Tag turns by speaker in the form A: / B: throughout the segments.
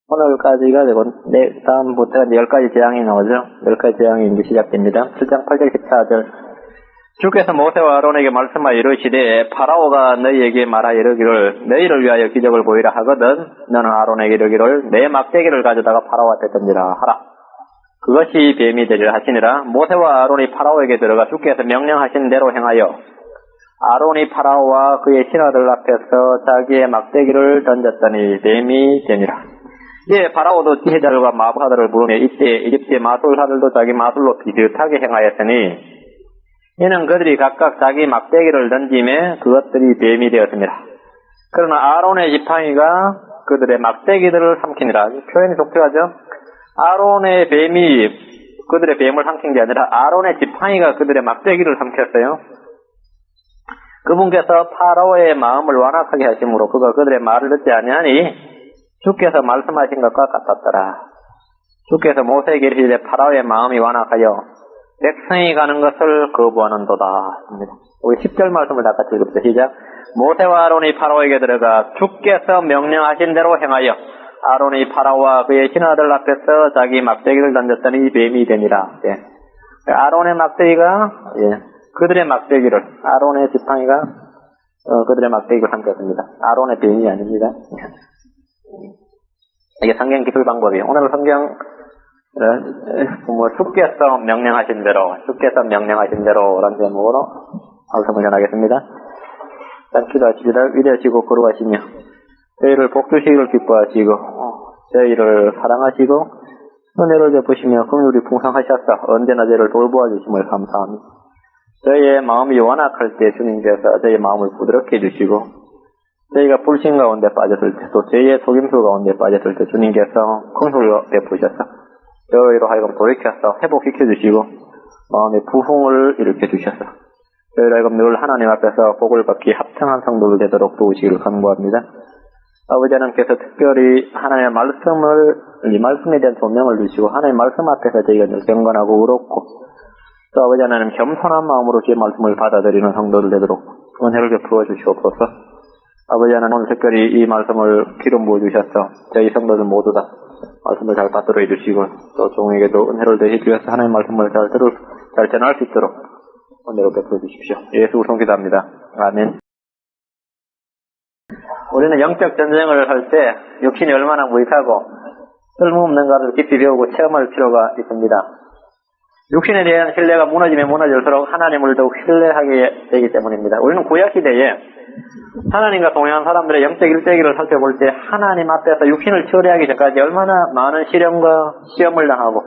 A: 오늘까지가 되고, 다음부터 10가지 재앙이 나오죠. 10가지 재앙이 이제 시작됩니다. 7장 8절 14절. 주께서 모세와 아론에게 말씀하여 이르시되, 파라오가 너희에게 말하여 이르기를, 너희를 위하여 기적을 보이라 하거든, 너는 아론에게 이르기를, 내 막대기를 가져다가 파라오한테 던지라 하라. 그것이 뱀이 되리라 하시니라. 모세와 아론이 파라오에게 들어가 주께서 명령하신 대로 행하여, 아론이 파라오와 그의 신하들 앞에서 자기의 막대기를 던졌더니 뱀이 되니라. 예, 파라오도 지혜자들과 마법사들을 부르며 이때 이집트의 마술사들도 자기 마술로 비슷하게 행하였으니 이는 그들이 각각 자기 막대기를 던짐에 그것들이 뱀이 되었습니다. 그러나 아론의 지팡이가 그들의 막대기들을 삼키니라. 표현이 독특하죠. 아론의 뱀이 그들의 뱀을 삼킨 게 아니라 아론의 지팡이가 그들의 막대기를 삼켰어요. 그분께서 파라오의 마음을 완악하게 하심으로 그가 그들의 말을 듣지 아니하니 주께서 말씀하신 것과 같았더라. 주께서 모세에게 이르시되 파라오의 마음이 완악하여 백성이 가는 것을 거부하는도다. 우리 10절 말씀을 다 같이 읽읍시다. 시작. 모세와 아론이 파라오에게 들어가 주께서 명령하신 대로 행하여 아론이 파라오와 그의 신하들 앞에서 자기 막대기를 던졌더니 뱀이 되니라. 예. 아론의 막대기가 그들의 막대기를, 아론의 지팡이가 그들의 막대기를 삼켰습니다. 아론의 뱀이 아닙니다. 이게 성경 기술 방법이에요. 오늘 성경 주께서 명령하신 대로 라는 제목으로 말씀을 전하겠습니다. 일단 기도하시기를 위대하시고 거룩하시며 저희를 복주시기를 기뻐하시고 저희를 사랑하시고 은혜를 베푸시며 긍휼이 풍성하셔서 언제나 저희를 돌보아 주심을 감사합니다. 저희의 마음이 완악할 때 주님께서 저희의 마음을 부드럽게 해주시고 저희가 불신 가운데 빠졌을 때 또 저희의 속임수 가운데 빠졌을 때 주님께서 긍휼을 베푸셔서 저희로 하여금 돌이켜서 회복시켜 주시고 마음의 부흥을 일으켜 주셔서 저희로 하여금 늘 하나님 앞에서 복을 받기 합당한 성도들 되도록 도우시기를 간구합니다. 아버지 하나님께서 특별히 하나님의 말씀을, 이 말씀에 대한 조명을 주시고 하나님의 말씀 앞에서 저희가 늘 경건하고 의롭고 또 아버지 하나님 겸손한 마음으로 주의 말씀을 받아들이는 성도들 되도록 은혜를 베풀어 주시옵소서. 아버지 하나님 오늘 특별히 이 말씀을 기름 부어 주셔서 저희 성도들 모두 다 말씀을 잘 받들어 주시고 또 종에게도 은혜를 대해 주셔서 하나님의 말씀을 잘 전할 수 있도록 은혜를 베풀어 주십시오. 예수 우성 기도합니다. 아멘. 우리는 영적 전쟁을 할 때 육신이 얼마나 무익하고 쓸모없는가를 깊이 배우고 체험할 필요가 있습니다. 육신에 대한 신뢰가 무너지면 무너질수록 하나님을 더욱 신뢰하게 되기 때문입니다. 우리는 구약시대에 하나님과 동행한 사람들의 영적 일대기를 살펴볼 때 하나님 앞에서 육신을 처리하기 전까지 얼마나 많은 시련과 시험을 당하고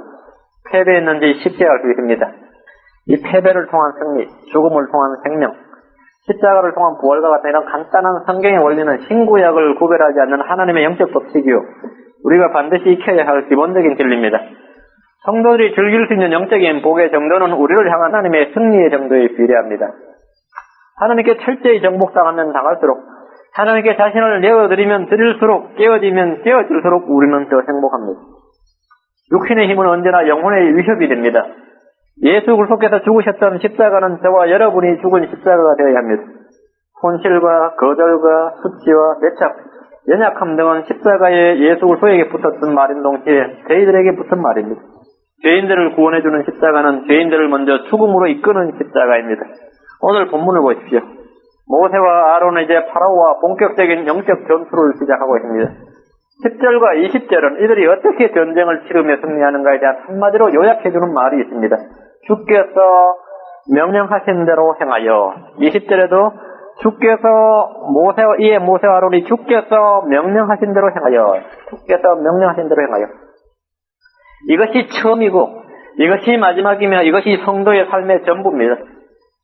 A: 패배했는지 쉽게 알 수 있습니다. 이 패배를 통한 승리, 죽음을 통한 생명, 십자가를 통한 부활과 같은 이런 간단한 성경의 원리는 신구약을 구별하지 않는 하나님의 영적 법칙이요 우리가 반드시 익혀야 할 기본적인 진리입니다. 성도들이 즐길 수 있는 영적인 복의 정도는 우리를 향한 하나님의 승리의 정도에 비례합니다. 하나님께 철저히 정복당하면 당할수록 하나님께 자신을 내어드리면 드릴수록 깨어지면 깨어질수록 우리는 더 행복합니다. 육신의 힘은 언제나 영혼의 위협이 됩니다. 예수 그리스도께서 죽으셨던 십자가는 저와 여러분이 죽은 십자가가 되어야 합니다. 손실과 거절과 수치와 매착, 연약함 등은 십자가에 예수 그리스도에게 붙었던 말인 동시에 저희들에게 붙은 말입니다. 죄인들을 구원해주는 십자가는 죄인들을 먼저 죽음으로 이끄는 십자가입니다. 오늘 본문을 보십시오. 모세와 아론은 이제 파라오와 본격적인 영적 전투를 시작하고 있습니다. 10절과 20절은 이들이 어떻게 전쟁을 치르며 승리하는가에 대한 한마디로 요약해주는 말이 있습니다. 주께서 명령하신 대로 행하여. 20절에도 주께서 모세와 아론이 주께서 명령하신 대로 행하여. 주께서 명령하신 대로 행하여. 이것이 처음이고 이것이 마지막이며 이것이 성도의 삶의 전부입니다.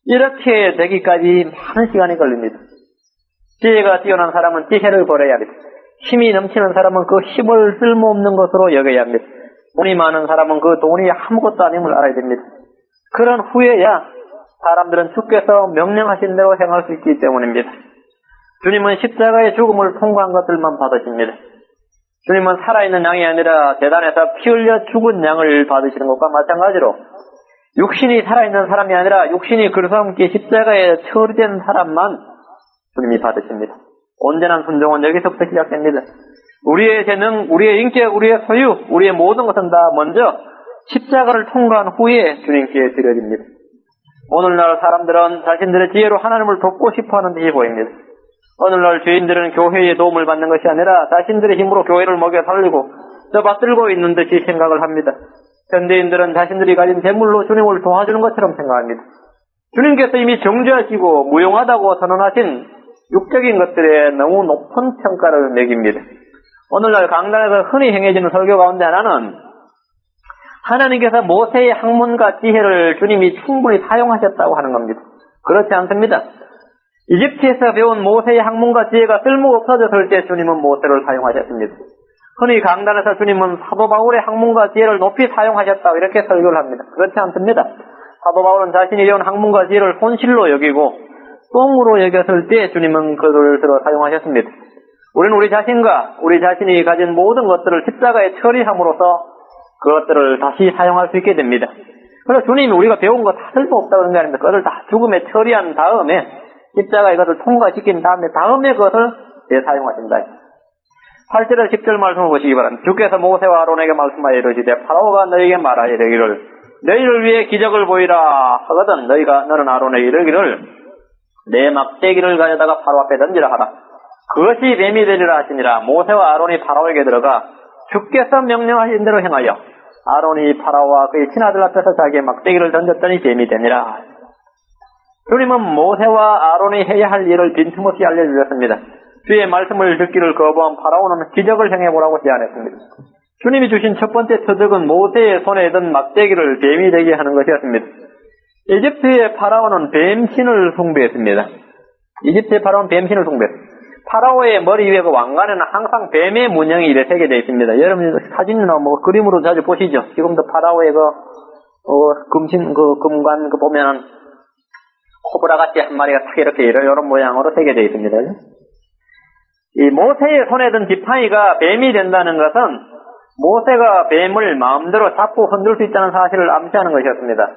A: 이렇게 되기까지 많은 시간이 걸립니다. 지혜가 뛰어난 사람은 지혜를 버려야 합니다. 힘이 넘치는 사람은 그 힘을 쓸모없는 것으로 여겨야 합니다. 돈이 많은 사람은 그 돈이 아무것도 아님을 알아야 됩니다. 그런 후에야 사람들은 주께서 명령하신 대로 행할 수 있기 때문입니다. 주님은 십자가의 죽음을 통과한 것들만 받으십니다. 주님은 살아있는 양이 아니라 제단에서 피 흘려 죽은 양을 받으시는 것과 마찬가지로 육신이 살아있는 사람이 아니라 육신이 그리스도와 함께 십자가에 처리된 사람만 주님이 받으십니다. 온전한 순종은 여기서부터 시작됩니다. 우리의 재능, 우리의 인격, 우리의 소유, 우리의 모든 것은 다 먼저 십자가를 통과한 후에 주님께 드려집니다. 오늘날 사람들은 자신들의 지혜로 하나님을 돕고 싶어하는 듯이 보입니다. 오늘날 주인들은 교회의 도움을 받는 것이 아니라 자신들의 힘으로 교회를 먹여 살리고 받들고 있는 듯이 생각을 합니다. 현대인들은 자신들이 가진 재물로 주님을 도와주는 것처럼 생각합니다. 주님께서 이미 정죄하시고 무용하다고 선언하신 육적인 것들에 너무 높은 평가를 매깁니다. 오늘날 강단에서 흔히 행해지는 설교 가운데 하나는 하나님께서 모세의 학문과 지혜를 주님이 충분히 사용하셨다고 하는 겁니다. 그렇지 않습니다. 이집트에서 배운 모세의 학문과 지혜가 쓸모가 없어졌을 때 주님은 모세를 사용하셨습니다. 흔히 강단에서 주님은 사도 바울의 학문과 지혜를 높이 사용하셨다고 이렇게 설교를 합니다. 그렇지 않습니다. 사도 바울은 자신이 배운 학문과 지혜를 손실로 여기고 똥으로 여겼을 때 주님은 그들을 들어 사용하셨습니다. 우리는 우리 자신과 우리 자신이 가진 모든 것들을 십자가에 처리함으로써 그것들을 다시 사용할 수 있게 됩니다. 그래서 주님이 우리가 배운 거 다 쓸모없다고 그런 게 아닙니다. 그것을 다 죽음에 처리한 다음에 십자가에 이것을 통과시킨 다음에 그것을 재사용하신다. 8절에서 10절 말씀을 보시기 바랍니다. 주께서 모세와 아론에게 말씀하여 이르시되 파라오가 너에게 말하여 이르기를 너희를 위해 기적을 보이라 하거든 너는 아론에게 이르기를 내 막대기를 가져다가 파라오 앞에 던지라 하라. 그것이 뱀이 되리라 하시니라. 모세와 아론이 파라오에게 들어가 주께서 명령하신 대로 행하여 아론이 파라오와 그의 친아들 앞에서 자기의 막대기를 던졌더니 뱀이 되니라. 주님은 모세와 아론이 해야 할 일을 빈틈없이 알려주셨습니다. 주의 말씀을 듣기를 거부한 파라오는 기적을 행해보라고 제안했습니다. 주님이 주신 첫 번째 터득은 모세의 손에 든 막대기를 뱀이 되게 하는 것이었습니다. 이집트의 파라오는 뱀신을 숭배했습니다. 이집트의 파라오는 뱀신을 숭배했습니다. 파라오의 머리 위에 그 왕관에는 항상 뱀의 문양이 이렇게 새겨져 있습니다. 여러분 사진이나 그림으로 자주 보시죠. 지금도 파라오의 금관 보면은 코브라 같이 한 마리가 딱 이렇게 이런 모양으로 새겨져 있습니다. 이 모세의 손에 든 지팡이가 뱀이 된다는 것은 모세가 뱀을 마음대로 잡고 흔들 수 있다는 사실을 암시하는 것이었습니다.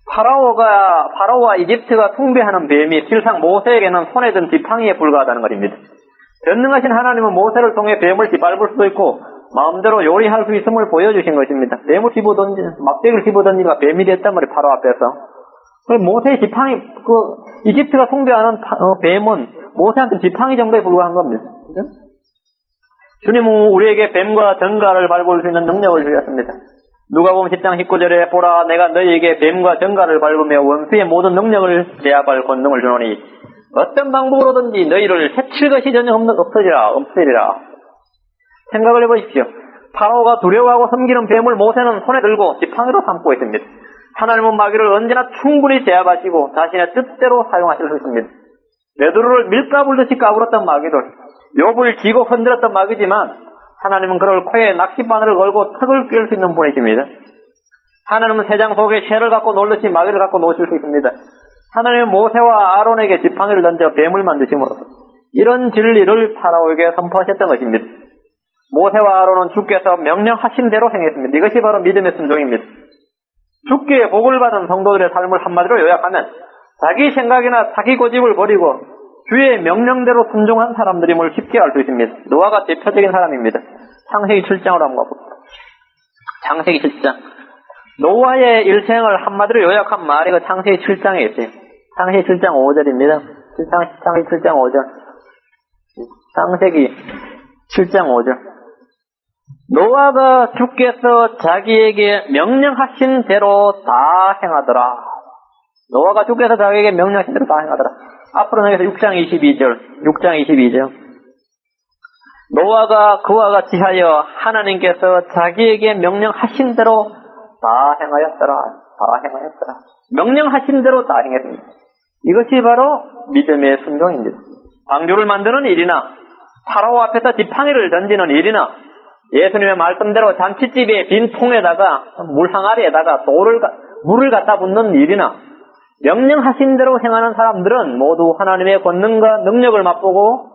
A: 파라오와 이집트가 숭배하는 뱀이 실상 모세에게는 손에 든 지팡이에 불과하다는 것입니다. 전능하신 하나님은 모세를 통해 뱀을 짓밟을 수도 있고 마음대로 요리할 수 있음을 보여주신 것입니다. 뱀을 막대기를 집어던지니까 뱀이 됐단 말이에요. 파라오 앞에서. 모세의 지팡이, 이집트가 숭배하는 뱀은 모세한테 지팡이 정도에 불과한 겁니다. 그죠? 주님은 우리에게 뱀과 전갈을 밟을 수 있는 능력을 주셨습니다. 누가복음 10장 19절에 보라 내가 너희에게 뱀과 전갈을 밟으며 원수의 모든 능력을 제압할 권능을 주노니 어떤 방법으로든지 너희를 해칠 것이 전혀 없으리라. 생각을 해보십시오. 파라오가 두려워하고 섬기는 뱀을 모세는 손에 들고 지팡이로 삼고 있습니다. 하나님은 마귀를 언제나 충분히 제압하시고 자신의 뜻대로 사용하실 수 있습니다. 베드로를 밀가불듯이 까불었던 마귀들, 욥을 쥐고 흔들었던 마귀지만 하나님은 그를 코에 낚싯바늘을 걸고 턱을 꿰을 수 있는 분이십니다. 하나님은 새장 속에 쇠를 갖고 놀듯이 마귀를 갖고 노실 수 있습니다. 하나님은 모세와 아론에게 지팡이를 던져 뱀을 만드심으로써 이런 진리를 파라오에게 선포하셨던 것입니다. 모세와 아론은 주께서 명령하신 대로 행했습니다. 이것이 바로 믿음의 순종입니다. 주께 복을 받은 성도들의 삶을 한마디로 요약하면 자기 생각이나 자기 고집을 버리고 주의 명령대로 순종한 사람들임을 쉽게 알 수 있습니다. 노아가 대표적인 사람입니다. 창세기 7장으로 한번 가봅시다. 창세기 7장. 노아의 일생을 한마디로 요약한 말이 그 창세기 7장에 있어요. 창세기 7장 5절입니다. 창세기 7장 5절. 창세기 7장 5절. 노아가 주께서 자기에게 명령하신 대로 다 행하더라. 노아가 주께서 자기에게 명령하신 대로 다 행하더라. 앞으로 여기서 6장 22절. 노아가 그와 같이 하여 하나님께서 자기에게 명령하신 대로 다 행하였더라. 명령하신 대로 다 행했습니다. 이것이 바로 믿음의 순종입니다. 방주를 만드는 일이나 파라오 앞에서 지팡이를 던지는 일이나 예수님의 말씀대로 잔치집의 빈 통에다가 물 항아리에다가 물을 갖다 붓는 일이나 명령하신 대로 행하는 사람들은 모두 하나님의 권능과 능력을 맛보고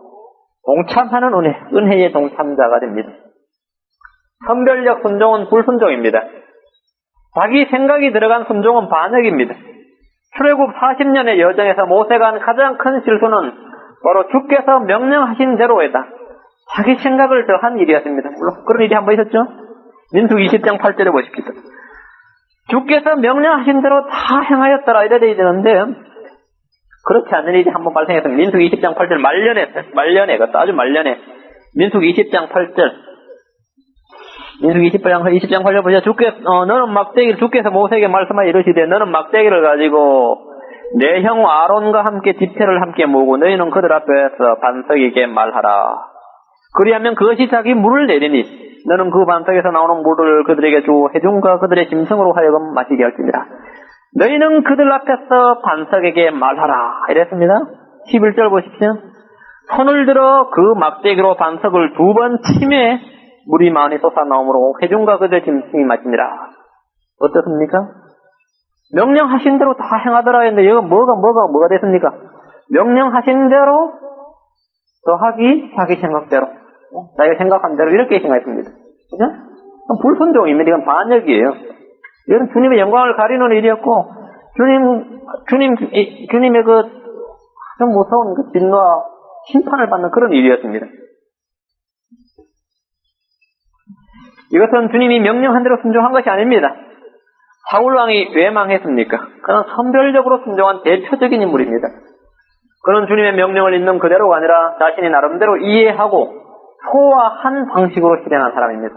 A: 동참하는 은혜의 동참자가 됩니다. 선별적 순종은 불순종입니다. 자기 생각이 들어간 순종은 반역입니다. 출애굽 40년의 여정에서 모세가 한 가장 큰 실수는 바로 주께서 명령하신 대로에다 자기 생각을 더한 일이었습니다. 물론 그런 일이 한번 있었죠. 민수기 20장 8절에 보십시오. 주께서 명령하신 대로 다 행하였더라 이래 되어야 되는데 그렇지 않는 일이 한번 발생했습니다. 민수기 20장 8절 말년에 그것도 아주 말년에 민수기 20장 8절 민수기 20장 8절 보자. 너는 막대기를 주께서 모세에게 말씀하여 이르시되 너는 막대기를 가지고 내 형 아론과 함께 지폐를 함께 모으고 너희는 그들 앞에서 반석에게 말하라. 그리하면 그것이 자기 물을 내리니 너는 그 반석에서 나오는 물을 그들에게 주고 회중과 그들의 짐승으로 하여금 마시게 할지니라. 너희는 그들 앞에서 반석에게 말하라 이랬습니다. 11절 보십시오. 손을 들어 그 막대기로 반석을 2번 치매 물이 많이 솟아나오므로 회중과 그들의 짐승이 마시니라. 어떻습니까? 명령하신 대로 다 행하더라 했는데 여기가 뭐가 됐습니까? 명령하신 대로 더하기 자기 생각대로 자기가 생각한 대로 이렇게 생각했습니다. 그죠? 불순종입니다. 이건 반역이에요. 이건 주님의 영광을 가리는 일이었고 주님의 그 아주 무서운 그 진노와 심판을 받는 그런 일이었습니다. 이것은 주님이 명령한 대로 순종한 것이 아닙니다. 사울왕이 왜 망했습니까? 그는 선별적으로 순종한 대표적인 인물입니다. 그는 주님의 명령을 있는 그대로가 아니라 자신이 나름대로 이해하고 소화한 방식으로 실행한 사람입니다.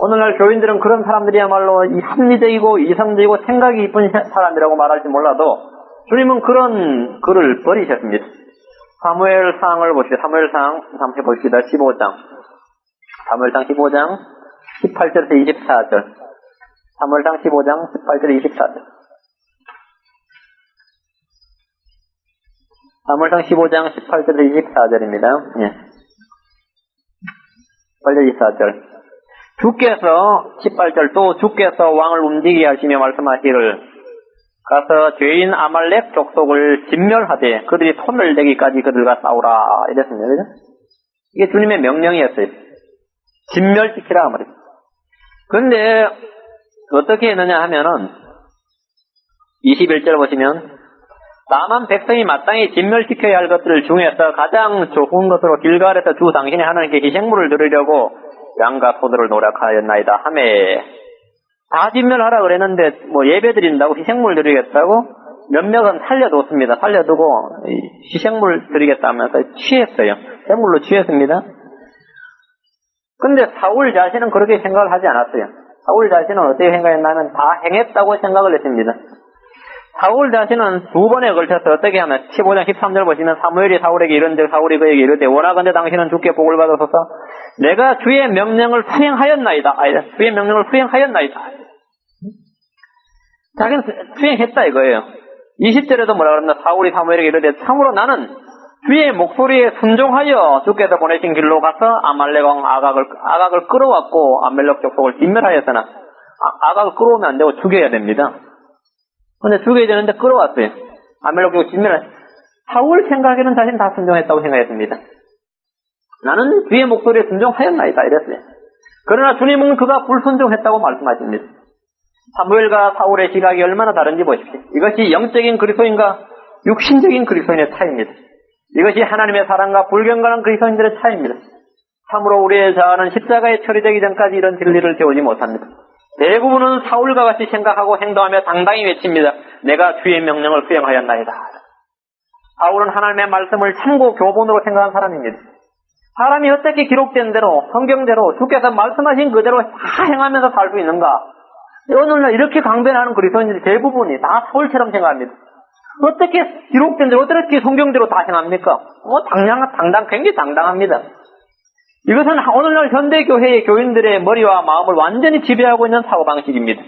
A: 오늘날 교인들은 그런 사람들이야말로 합리적이고 이성적이고 생각이 이쁜 사람이라고 말할지 몰라도 주님은 그런 글을 버리셨습니다. 사무엘상을 보시죠. 사무엘상 한번 해봅시다. 15장. 사무엘상 15장 18절에서 24절. 사무엘상 15장 18절에서 24절. 사무엘상 15장 18절에서 24절입니다. 예. 18절 24절. 주께서 18절 또 주께서 왕을 움직이게 하시며 말씀하시기를 가서 죄인 아말렉 족속을 진멸하되 그들이 손을 대기까지 그들과 싸우라 이랬습니다. 그죠? 이게 주님의 명령이었어요. 진멸시키라 말이에요. 그런데 어떻게 했느냐 하면은 21절 보시면 다만 백성이 마땅히 진멸시켜야 할 것들 중에서 가장 좋은 것으로 길갈에서 주 당신의 하나님께 희생물을 드리려고 양과 소들을 노력하였나이다 하매 다 진멸하라 그랬는데 뭐 예배 드린다고 희생물 드리겠다고 몇몇은 살려뒀습니다. 살려두고 희생물 드리겠다 하면서 취했어요. 해물로 취했습니다. 근데 사울 자신은 그렇게 생각을 하지 않았어요. 사울 자신은 어떻게 생각했냐면 다 행했다고 생각을 했습니다. 사울 자신은 2번에 걸쳐서 어떻게 하면 15장 13절 보시면 사무엘이 사울에게 이른즉 사울이 그에게 이르되 원하건대 당신은 주께 복을 받으소서 내가 주의 명령을 수행하였나이다. 주의 명령을 수행하였나이다. 자기는 수행했다 이거예요. 20절에도 뭐라 그럽니다. 사울이 사무엘에게 이르되 참으로 나는 주의 목소리에 순종하여 주께서 보내신 길로 가서 아말렉 왕 아각을 끌어왔고 아말렉 족속을 진멸하였으나 아각을 끌어오면 안 되고 죽여야 됩니다. 근데 죽여야 되는데 끌어왔어요. 아말렉 족속 진멸하였어요. 사울 생각에는 자신 다 순종했다고 생각했습니다. 나는 주의 목소리에 순종하였나이다 이랬어요. 그러나 주님은 그가 불순종했다고 말씀하십니다. 사무엘과 사울의 시각이 얼마나 다른지 보십시오. 이것이 영적인 그리스도인과 육신적인 그리스도인의 차이입니다. 이것이 하나님의 사랑과 불경건한 그리스도인들의 차이입니다. 참으로 우리의 자아는 십자가에 처리되기 전까지 이런 진리를 배우지 못합니다. 대부분은 사울과 같이 생각하고 행동하며 당당히 외칩니다. 내가 주의 명령을 수행하였나이다. 사울은 하나님의 말씀을 참고 교본으로 생각한 사람입니다. 사람이 어떻게 기록된 대로 성경대로 주께서 말씀하신 그대로 다 행하면서 살 수 있는가? 오늘날 이렇게 강변하는 그리스도인들이 대부분이 다 사울처럼 생각합니다. 어떻게 기록된 대로 어떻게 성경대로 다 행합니까? 굉장히 당당합니다. 이것은 오늘날 현대교회의 교인들의 머리와 마음을 완전히 지배하고 있는 사고방식입니다.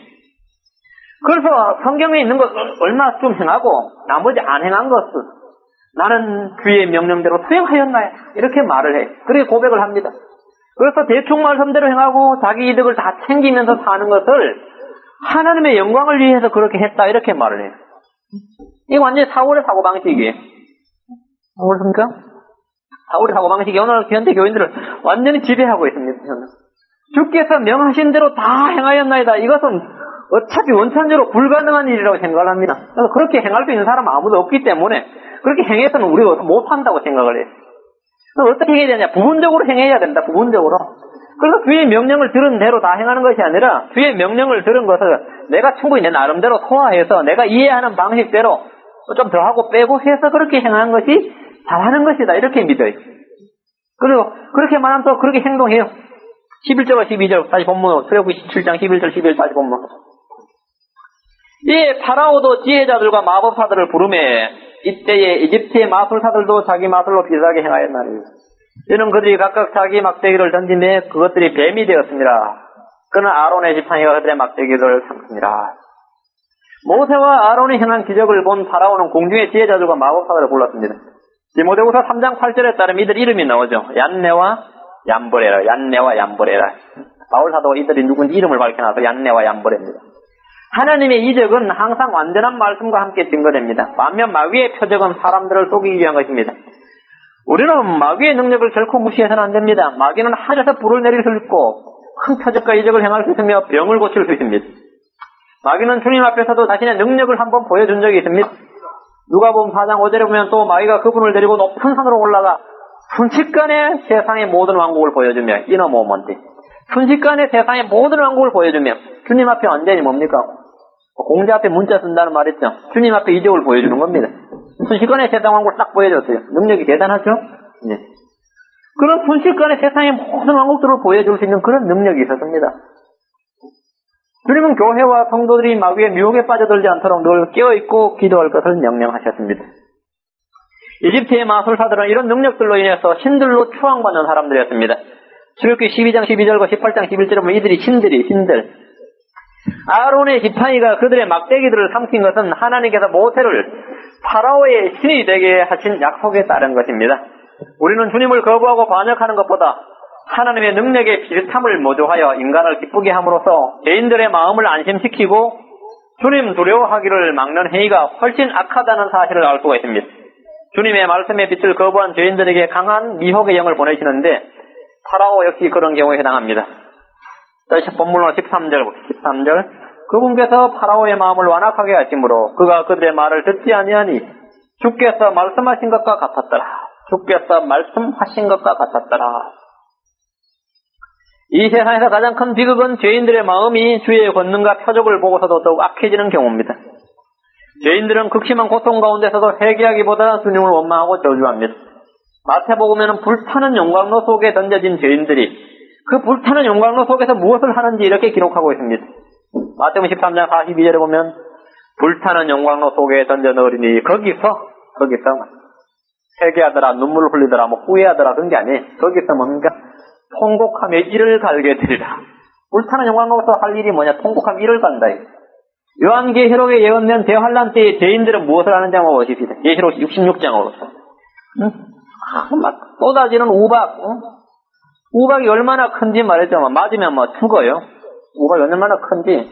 A: 그래서 성경에 있는 것 얼마 좀 행하고 나머지 안 행한 것은 나는 주의 명령대로 수행하였나요? 이렇게 말을 해요. 그렇게 고백을 합니다. 그래서 대충 말씀대로 행하고 자기 이득을 다 챙기면서 사는 것을 하나님의 영광을 위해서 그렇게 했다 이렇게 말을 해요. 이게 완전히 사울의 사고방식이에요. 그렇습니까? 사울의 사고방식이 오늘 현대 교인들을 완전히 지배하고 있습니다. 주께서 명하신 대로 다 행하였나이다. 이것은 어차피 원천적으로 불가능한 일이라고 생각을 합니다. 그래서 그렇게 행할 수 있는 사람은 아무도 없기 때문에 그렇게 행해서는 우리가 못한다고 생각을 해요. 그럼 어떻게 해야 되냐? 부분적으로 행해야 된다. 부분적으로. 그래서 주의 명령을 들은 대로 다 행하는 것이 아니라 주의 명령을 들은 것을 내가 충분히 내 나름대로 소화해서 내가 이해하는 방식대로 좀 더하고 빼고 해서 그렇게 행하는 것이 잘하는 것이다. 이렇게 믿어요. 그리고 그렇게만 하면 또 그렇게 행동해요. 11절과 12절 다시 본문 출애굽기 17장 11절 12절 다시 본문. 이 파라오도 지혜자들과 마법사들을 부르매 이때에 이집트의 마술사들도 자기 마술로 비슷하게 행하였나니 이는 그들이 각각 자기 막대기를 던지매 그것들이 뱀이 되었습니다. 그는 아론의 지팡이가 그들의 막대기를 삼습니다. 모세와 아론이 행한 기적을 본 파라오는 공중의 지혜자들과 마법사들을 불렀습니다. 디모데후서 3장 8절에 따르면 이들 이름이 나오죠. 얀네와 얀보레라. 얀네와 얀보레라. 바울사도가 이들이 누군지 이름을 밝혀놔서 얀네와 얀보레입니다. 하나님의 이적은 항상 완전한 말씀과 함께 증거됩니다. 반면 마귀의 표적은 사람들을 속이기 위한 것입니다. 우리는 마귀의 능력을 결코 무시해서는 안 됩니다. 마귀는 하늘에서 불을 내릴 수 있고 큰 표적과 이적을 행할 수 있으며 병을 고칠 수 있습니다. 마귀는 주님 앞에서도 자신의 능력을 한번 보여준 적이 있습니다. 누가복음 4장 5절에 보면 또 마귀가 그분을 데리고 높은 산으로 올라가 순식간에 세상의 모든 왕국을 보여주며 이너 모먼트 순식간에 세상의 모든 왕국을 보여주며 주님 앞에 완전히 뭡니까? 공자 앞에 문자 쓴다는 말 있죠. 주님 앞에 이적을 보여주는 겁니다. 순식간에 세상 왕국을 딱 보여줬어요. 능력이 대단하죠? 네. 그런 순식간에 세상의 모든 왕국들을 보여줄 수 있는 그런 능력이 있었습니다. 주님은 교회와 성도들이 마귀의 유혹에 빠져들지 않도록 늘 깨어있고 기도할 것을 명령하셨습니다. 이집트의 마술사들은 이런 능력들로 인해서 신들로 추앙받는 사람들이었습니다. 출애굽기 12장 12절과 18장 11절에 보면 이들이 신들. 아론의 지팡이가 그들의 막대기들을 삼킨 것은 하나님께서 모세를 파라오의 신이 되게 하신 약속에 따른 것입니다. 우리는 주님을 거부하고 반역하는 것보다 하나님의 능력의 비슷함을 모조하여 인간을 기쁘게 함으로써 개인들의 마음을 안심시키고 주님 두려워하기를 막는 행위가 훨씬 악하다는 사실을 알 수가 있습니다. 주님의 말씀의 빛을 거부한 죄인들에게 강한 미혹의 영을 보내시는데 파라오 역시 그런 경우에 해당합니다. 본문으로 13절 그분께서 파라오의 마음을 완악하게 하심으로 그가 그들의 말을 듣지 아니하니 주께서 말씀하신 것과 같았더라. 주께서 말씀하신 것과 같았더라. 이 세상에서 가장 큰 비극은 죄인들의 마음이 주의 권능과 표적을 보고서도 더욱 악해지는 경우입니다. 죄인들은 극심한 고통 가운데서도 회개하기보다 주님을 원망하고 저주합니다. 마태복음에는 불타는 용광로 속에 던져진 죄인들이 그 불타는 용광로 속에서 무엇을 하는지 이렇게 기록하고 있습니다. 마태복음 13장 42절에 보면 불타는 용광로 속에 던져 넣으리니 거기서 회개하더라 눈물을 흘리더라 후회하더라 그런 게 아니에요. 거기서 뭔가 통곡하며 이를 갈게 되리라. 불타는 용광로에서 할 일이 뭐냐? 통곡하며 이를 간다. 요한계시록에 예언된 대환란 때의 죄인들은 무엇을 하는지 한번 보십시다. 계시록 66장으로서 막 쏟아지는 우박 우박이 얼마나 큰지 말했죠. 맞으면 죽어요. 우박이 얼마나 큰지.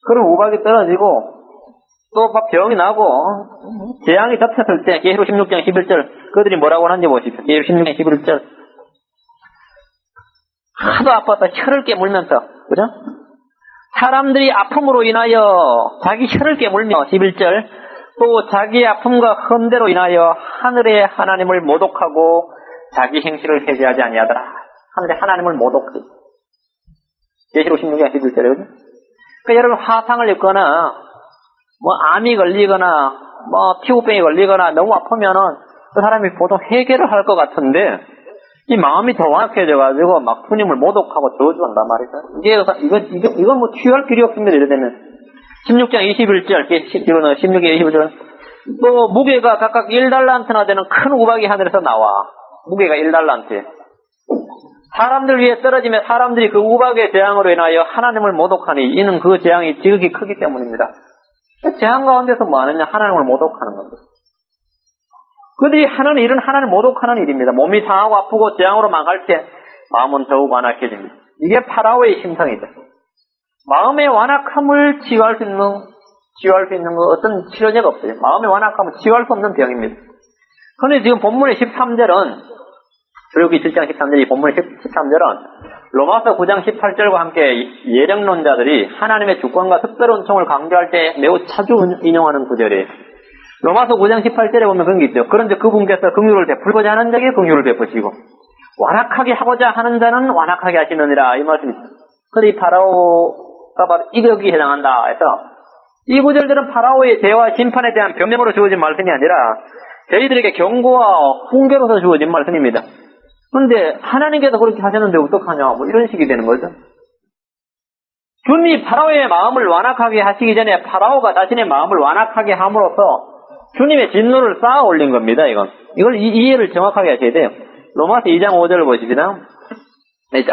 A: 그런 우박이 떨어지고 또 막 병이 나고 재앙이 덮쳤을 때 계시록 16장 11절 그들이 뭐라고 하는지 보십시오. 계시록 16장 11절 하도 아파서 혀를 깨물면서 그죠? 사람들이 아픔으로 인하여 자기 혀를 깨물며 11절 또 자기의 아픔과 흠대로 인하여 하늘의 하나님을 모독하고 자기 행실을 해제하지 아니하더라. 하늘의 하나님을 모독해. 계시록 16장 11절에 그러니까 여러분 화상을 입거나 암이 걸리거나 피부병이 걸리거나 너무 아프면은 그 사람이 보통 회개를 할 것 같은데 이 마음이 더 완악해져가지고 막 주님을 모독하고 저주한단 말이죠. 이건 취할 필요 없습니다. 이래 되면 16장 21절 16장 21절 또 무게가 각각 1달란트나 되는 큰 우박이 하늘에서 나와. 무게가 1달란트. 사람들 위에 떨어지면 사람들이 그 우박의 재앙으로 인하여 하나님을 모독하니 이는 그 재앙이 지극히 크기 때문입니다. 재앙 가운데서 뭐 하느냐? 하나님을 모독하는 겁니다. 그들이 하는 일은 하나님을 모독하는 일입니다. 몸이 상하고 아프고 재앙으로 망할 때 마음은 더욱 완악해집니다. 이게 파라오의 심성이죠. 마음의 완악함을 치유할 수 있는 어떤 치료제가 없어요. 마음의 완악함을 치유할 수 없는 병입니다. 그런데 지금 본문의 13절은 출애굽기 7장 13절이 본문의 13절은 로마서 9장 18절과 함께 예령론자들이 하나님의 주권과 특별한 은총을 강조할 때 매우 자주 인용하는 구절이에요. 로마서 9장 18절에 보면 그런 게 있죠. 그런데 그분께서 긍휼을 베풀고자 하는 자에게 긍휼을 베푸시고 완악하게 하고자 하는 자는 완악하게 하시느니라 이 말씀이죠. 근데 이 파라오가 바로 이격이 해당한다 해서 이 구절들은 파라오의 죄와 심판에 대한 변명으로 주어진 말씀이 아니라 저희들에게 경고와 훈계로서 주어진 말씀입니다. 그런데 하나님께서 그렇게 하셨는데 어떡하냐 뭐 이런 식이 되는 거죠. 주님이 파라오의 마음을 완악하게 하시기 전에 파라오가 자신의 마음을 완악하게 함으로써 주님의 진노를 쌓아 올린 겁니다. 이걸 이해를 정확하게 하셔야 돼요. 로마서 2장 5절을 보십니다.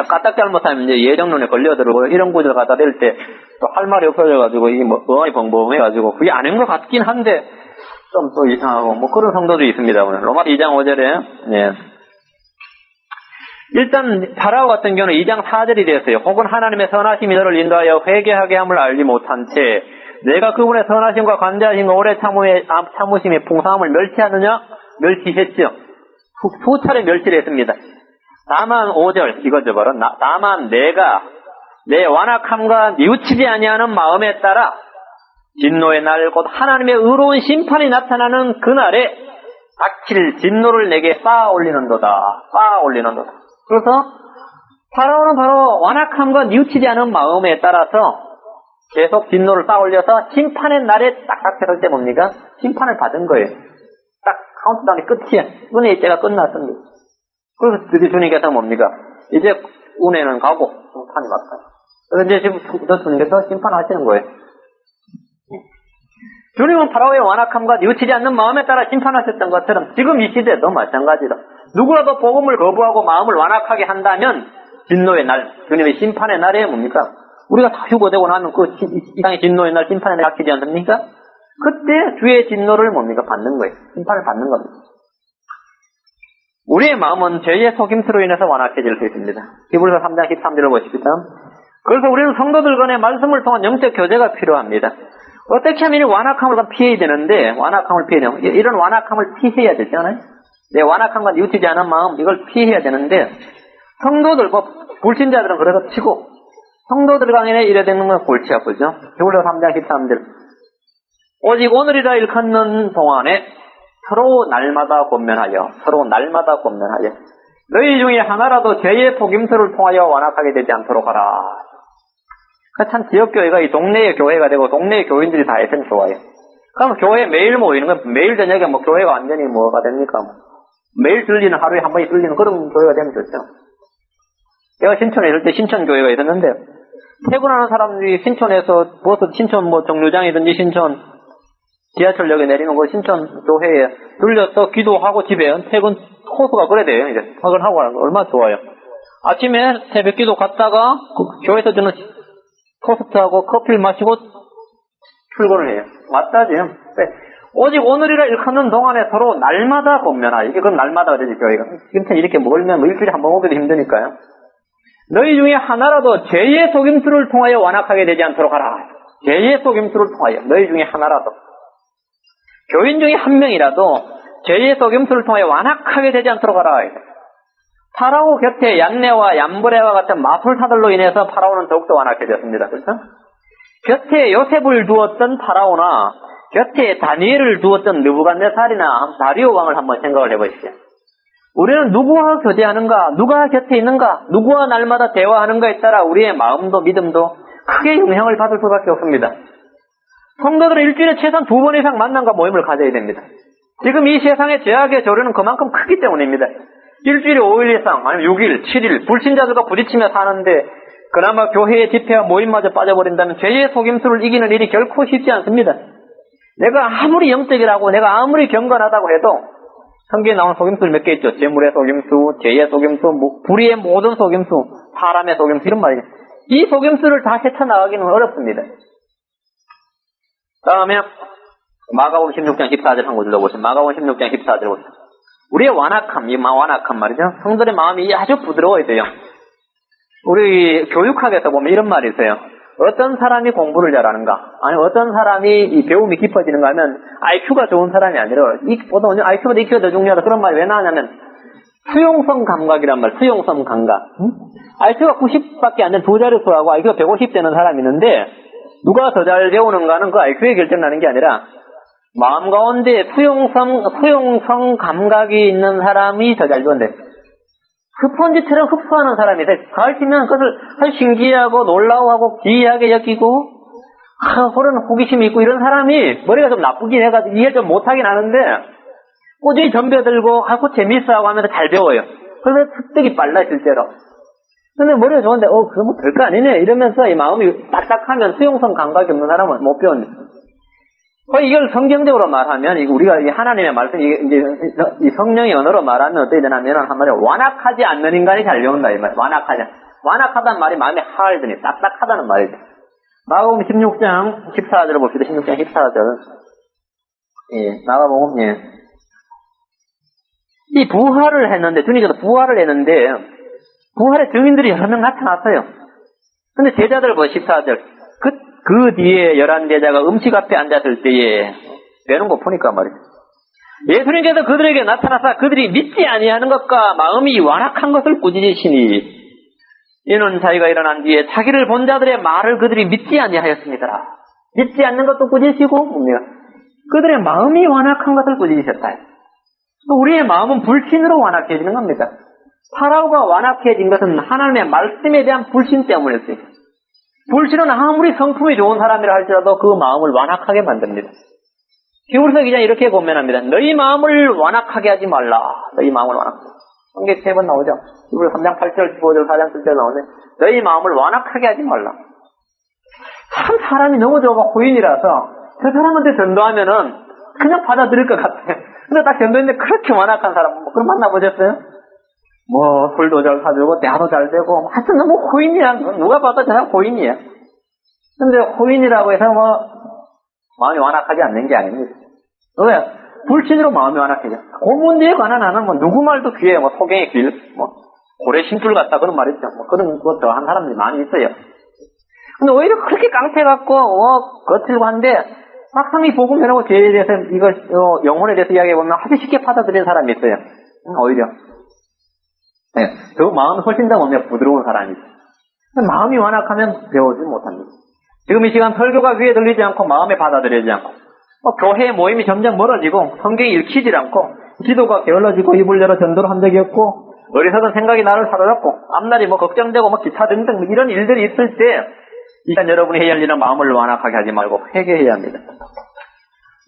A: 까딱 잘못하면 이제 예정론에 걸려들고 이런 구절 갖다 댈 때 또 할 말이 없어져가지고 이게 뭐 어안이 벙벙해가지고 그게 아닌 것 같긴 한데 좀 또 이상하고 뭐 그런 성도도 있습니다. 오늘 로마서 2장 5절에 예. 일단 파라오 같은 경우는 2장 4절이 되었어요. 혹은 하나님의 선하심이 너를 인도하여 회개하게 함을 알지 못한 채 내가 그분의 선하심과 관대하심과 오래 참으심의 풍성함을 멸시하느냐? 멸시했죠. 두 차례 멸시를 했습니다. 다만 5절 이거죠 바로 다만 내가 내 완악함과 뉘우치지 아니하는 마음에 따라 진노의 날 곧 하나님의 의로운 심판이 나타나는 그날에 닥칠 진노를 내게 쌓아 올리는도다. 그래서 파라오는 바로 완악함과 뉘우치지 않은 마음에 따라서 계속 진노를 쌓아 올려서 심판의 날에 딱딱 했을 때 뭡니까? 심판을 받은 거예요. 딱 카운트다운이 끝이야. 은혜의 때가 끝났습니다. 그래서 드디어 주님께서 뭡니까? 이제 은혜는 가고 심판이 왔다. 그래서 이제 지금 주님께서 심판하시는 거예요. 주님은 파라오의 완악함과 뉘우치지 않는 마음에 따라 심판하셨던 것처럼 지금 이 시대도 마찬가지다. 누구라도 복음을 거부하고 마음을 완악하게 한다면 진노의 날, 주님의 심판의 날에 뭡니까? 우리가 다 휴거되고 나면 그 이상의 진노의 날, 심판의 날 닥치지 않습니까? 그때 주의 진노를 뭡니까? 받는 거예요. 심판을 받는 겁니다. 우리의 마음은 죄의 속임수로 인해서 완악해질 수 있습니다. 히브리서 3장 13절을 보십시오. 그래서 우리는 성도들 간의 말씀을 통한 영적 교제가 필요합니다. 어떻게 하면 이 완악함을 피해야 되는데, 이런 완악함을 피해야 되잖아요? 내 완악함과 뉘우치지 않은 마음, 이걸 피해야 되는데, 성도들, 불신자들은 그래서 치고, 성도들 강연에 이래 되는 건 골치 아프죠? 히브리서 3장 13절. 오직 오늘이라 일컫는 동안에 서로 날마다 권면하여 너희 중에 하나라도 죄의 복임수를 통하여 완악하게 되지 않도록 하라. 참 지역교회가 이 동네의 교회가 되고 동네의 교인들이 다 했으면 좋아요. 그럼 교회에 매일 모이는 건 매일 저녁에 뭐 교회가 완전히 뭐가 됩니까? 매일 들리는 하루에 한 번씩 들리는 그런 교회가 되면 좋죠. 제가 신촌에 있을 때 신촌교회가 있었는데 퇴근하는 사람들이 신촌에서 버스 신촌 뭐 정류장이든지 신촌 지하철역에 내리는 거 신촌 교회에 들려서 기도하고 집에 퇴근 코스가 그래 돼요. 이제 퇴근하고 가는 거 얼마나 좋아요. 아침에 새벽 기도 갔다가 교회에서 주는 토스트하고 커피를 마시고 출근을 해요. 맞다지. 오직 오늘이라 일컫는 동안에 서로 날마다 권면하여. 이건 날마다 그러지 교회가. 지금 이렇게 멀면 일주일에 한 번 오기도 힘드니까요. 너희 중에 하나라도 죄의 속임수를 통하여 완악하게 되지 않도록 하라. 죄의 속임수를 통하여. 너희 중에 하나라도. 교인 중에 한 명이라도 죄의 속임수를 통하여 완악하게 되지 않도록 하라. 파라오 곁에 얀네와 얀브레와 같은 마술사들로 인해서 파라오는 더욱더 완악해졌습니다. 그렇죠? 곁에 요셉을 두었던 파라오나 곁에 다니엘을 두었던 느부갓네살이나 다리오 왕을 한번 생각을 해보십시오. 우리는 누구와 교제하는가, 누가 곁에 있는가, 누구와 날마다 대화하는가에 따라 우리의 마음도 믿음도 크게 영향을 받을 수밖에 없습니다. 성도들은 일주일에 최소한 2번 이상 만남과 모임을 가져야 됩니다. 지금 이 세상의 죄악의 조류는 그만큼 크기 때문입니다. 일주일에 5일 이상, 아니면 6일, 7일, 불신자들과 부딪히며 사는데 그나마 교회의 집회와 모임마저 빠져버린다면 죄의 속임수를 이기는 일이 결코 쉽지 않습니다. 내가 아무리 영적이라고, 내가 아무리 경건하다고 해도 성경에 나오는 속임수를 몇 개 있죠. 재물의 속임수, 죄의 속임수, 불의의 모든 속임수, 사람의 속임수 이런 말이죠. 이 속임수를 다 헤쳐나가기는 어렵습니다. 다음에 마가복음 16장 14절 한 구절로 보세요. 마가복음 16장 14절 보세요. 우리의 완악함, 이 완악함 말이죠. 성도의 마음이 아주 부드러워야 돼요. 우리 교육학에서 보면 이런 말이 있어요. 어떤 사람이 공부를 잘하는가, 아니 어떤 사람이 이 배움이 깊어지는가 하면 IQ가 좋은 사람이 아니라 보통 IQ보다 EQ가 더 중요하다 그런 말이 왜 나오냐면 수용성 감각이란 말, 수용성 감각. IQ가 90밖에 안 된 두 자릿수하고 IQ가 150 되는 사람이 있는데 누가 더 잘 배우는가는 그 IQ에 결정나는 게 아니라 마음 가운데 수용성 감각이 있는 사람이 더 잘 좋은데, 스펀지처럼 흡수하는 사람이 가르치면 그것을 신기하고 놀라워하고 기이하게 여기고, 그런 호기심이 있고 이런 사람이 머리가 좀 나쁘긴 해가지고 이해 좀 못하긴 하는데, 꾸준히 덤벼들고 하고 재밌어하고 하면서 잘 배워요. 그래서 습득이 빨라, 실제로. 근데 머리가 좋은데, 그거 뭐 별거 아니네. 이러면서 이 마음이 딱딱하면 수용성 감각이 없는 사람은 못 배웁니다. 이걸 성경적으로 말하면, 우리가 이 하나님의 말씀, 이제 이 성령의 언어로 말하면 어떻게 되냐면, 한마디로 완악하지 않는 인간이 잘 배운다, 이 말. 완악하다는 말이 마음에 하얼드니, 딱딱하다는 말이죠. 마가복음 16장 14절을 봅시다. 16장 14절. 예, 마가복음, 예. 이 부활을 했는데, 주님께서 부활을 했는데, 부활의 증인들이 여러 명 나타났어요. 근데 제자들 14절. 그 뒤에 11제자가 음식 앞에 앉았을 때에, 빼는 거 보니까 말이죠. 예수님께서 그들에게 나타나사 그들이 믿지 아니하는 것과 마음이 완악한 것을 꾸짖으시니, 이는 자기가 일어난 뒤에 자기를 본 자들의 말을 그들이 믿지 아니하였습니다. 믿지 않는 것도 꾸짖으시고, 뭡니까? 그들의 마음이 완악한 것을 꾸짖으셨다. 우리의 마음은 불신으로 완악해지는 겁니다. 파라오가 완악해진 것은 하나님의 말씀에 대한 불신 때문이었어요. 불신은 아무리 성품이 좋은 사람이라 할지라도 그 마음을 완악하게 만듭니다. 히브리서 기자 이렇게 고면합니다. 너희 마음을 완악하게 하지 말라. 너희 마음을 완악하게. 성경 3번 나오죠. 히브리서 3장 8절, 15절, 4장 7절 나오는데 너희 마음을 완악하게 하지 말라. 참 사람이 너무 좋아가 호인이라서 저 사람한테 전도하면은 그냥 받아들일 것 같아. 근데 딱 전도했는데 그렇게 완악한 사람 그럼 만나보셨어요? 술도 잘 사주고 대화도 잘 되고 하여튼 너무 호인이야. 누가 봐도 저 사람 호인이야. 근데 호인이라고 해서 마음이 완악하지 않는 게 아닙니다. 왜? 불신으로 마음이 완악해져. 그 문제에 관한 나는 누구 말도 귀해. 소경의 길, 고래 심줄 같다 그런 말 있죠. 그런 거 더 한 사람들이 많이 있어요. 근데 오히려 그렇게 깡패같고 거칠고 한데 막상 이 복음 해놓고 죄에 대해서 영혼에 대해서 이야기해보면 아주 쉽게 받아들이는 사람이 있어요. 오히려. 네, 그 마음이 훨씬 더 부드러운 사람이죠. 마음이 완악하면 배우지 못합니다. 지금 이 시간 설교가 귀에 들리지 않고 마음에 받아들이지 않고 교회 모임이 점점 멀어지고 성경이 읽히지 않고 기도가 게을러지고 입을 열어 전도를 한 적이 없고 어리석은 생각이 나를 사로잡고 앞날이 걱정되고 기타 등등 이런 일들이 있을 때 이 시간 여러분이 해야 할 일은 마음을 완악하게 하지 말고 회개해야 합니다.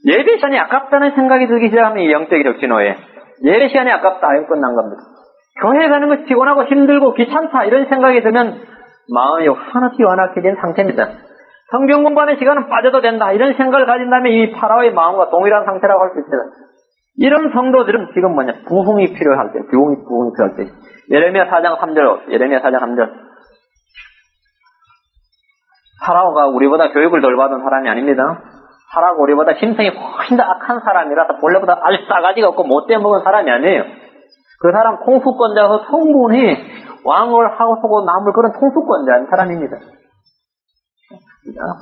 A: 예배 시간이 아깝다는 생각이 들기 시작하면 이 영적인 혁신호에 예배 시간이 아깝다 이거 끝난 겁니다. 교회 가는 거 피곤하고 힘들고 귀찮다 이런 생각이 들면 마음이 하나씩 완악해진 상태입니다. 성경 공부하는 시간은 빠져도 된다 이런 생각을 가진다면 이 파라오의 마음과 동일한 상태라고 할 수 있습니다. 이런 성도들은 지금 부흥이 필요할 때, 부흥이 필요할 때 예레미야 4장 3절 파라오가 우리보다 교육을 덜 받은 사람이 아닙니다. 파라오가 우리보다 심성이 훨씬 더 악한 사람이라서 본래보다 아주 싸가지가 없고 못돼 먹은 사람이 아니에요. 그 사람 통수권자여서 성분이 왕을 하고 남을 그런 통수권자인 사람입니다.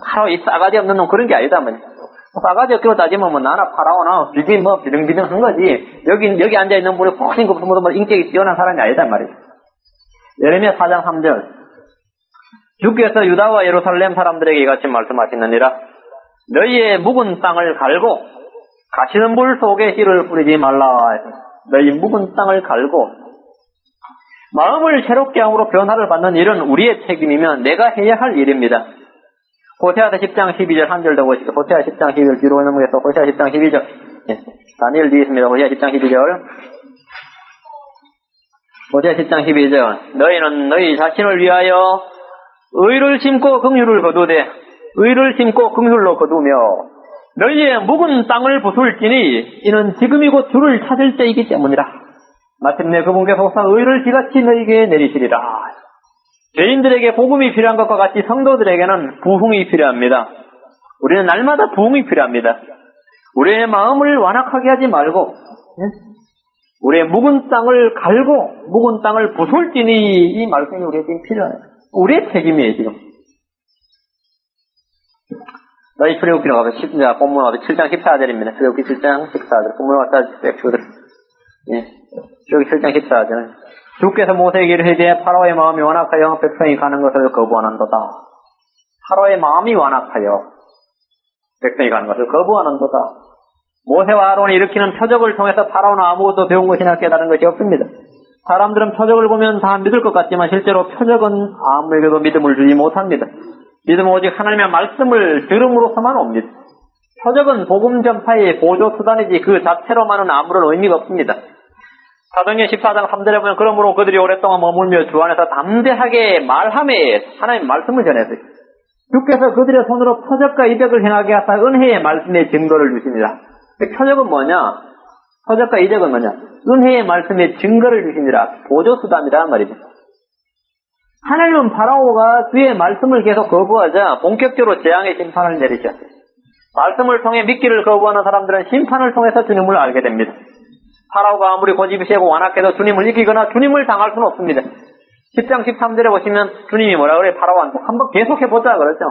A: 파라오 이 싸가지 없는 놈 그런 게 아니다. 싸가지 없기로 따지면 나나 파라오나 비등비등한 거지. 여기 앉아있는 분이 훨씬 인격이 뛰어난 사람이 아니다 말이에요. 예레미야 4장 3절 주께서 유다와 예루살렘 사람들에게 이같이 말씀하시느니라. 너희의 묵은 땅을 갈고 가시는 불 속에 씨를 뿌리지 말라. 너희 묵은 땅을 갈고 마음을 새롭게 함으로 변화를 받는 일은 우리의 책임이면 내가 해야 할 일입니다. 호세아서 10장 12절 한 절 더 보시죠. 호세아 10장 12절 뒤로 넘어가서 호세아 10장 12절 다니엘 뒤에 있습니다. 호세아 10장 12절 호세아 10장 12절 너희는 너희 자신을 위하여 의를 심고 긍휼을 거두되 의를 심고 긍휼로 거두며 너희의 묵은 땅을 부술지니 이는 지금이 곧 주를 찾을 때이기 때문이라. 마침내 그분께서 혹사 의를 지같이 너희에게 내리시리라. 죄인들에게 복음이 필요한 것과 같이 성도들에게는 부흥이 필요합니다. 우리는 날마다 부흥이 필요합니다. 우리의 마음을 완악하게 하지 말고 우리의 묵은 땅을 갈고 묵은 땅을 부술지니 이 말씀이 우리에게 지금 필요해요. 우리의 책임이에요 지금. 너희 출애굽기로 가서 본문 와서 7장 14절입니다. 출애굽기 7장 14절. 본문 와서 백수들. 출애굽기 7장 14절. 주께서 모세에게 이르시되 파라오의 마음이 완악하여 백성이 가는 것을 거부하는도다. 파라오의 마음이 완악하여 백성이 가는 것을 거부하는도다. 모세와 아론이 일으키는 표적을 통해서 파라오는 아무것도 배운 것이나 깨달은 것이 없습니다. 사람들은 표적을 보면 다 믿을 것 같지만 실제로 표적은 아무에게도 믿음을 주지 못합니다. 믿음은 오직 하나님의 말씀을 들음으로서만 옵니다. 표적은 복음 전파의 보조 수단이지 그 자체로만은 아무런 의미가 없습니다. 사도행전 14장 3절에 보면 그러므로 그들이 오랫동안 머물며 주 안에서 담대하게 말하며 하나님의 말씀을 전했어요. 주께서 그들의 손으로 표적과 이적을 행하게 하사 은혜의 말씀의 증거를 주시니라. 표적은 뭐냐? 표적과 이적은 뭐냐? 은혜의 말씀의 증거를 주시니라. 보조수단이라 말입니다. 하나님은 파라오가 주의 말씀을 계속 거부하자 본격적으로 재앙의 심판을 내리셨어요. 말씀을 통해 믿기를 거부하는 사람들은 심판을 통해서 주님을 알게 됩니다. 파라오가 아무리 고집이 세고 완악해도 주님을 이기거나 주님을 당할 수는 없습니다. 10장 13절에 보시면 주님이 뭐라 그래요? 파라오한테 한번 계속해보자 그랬죠.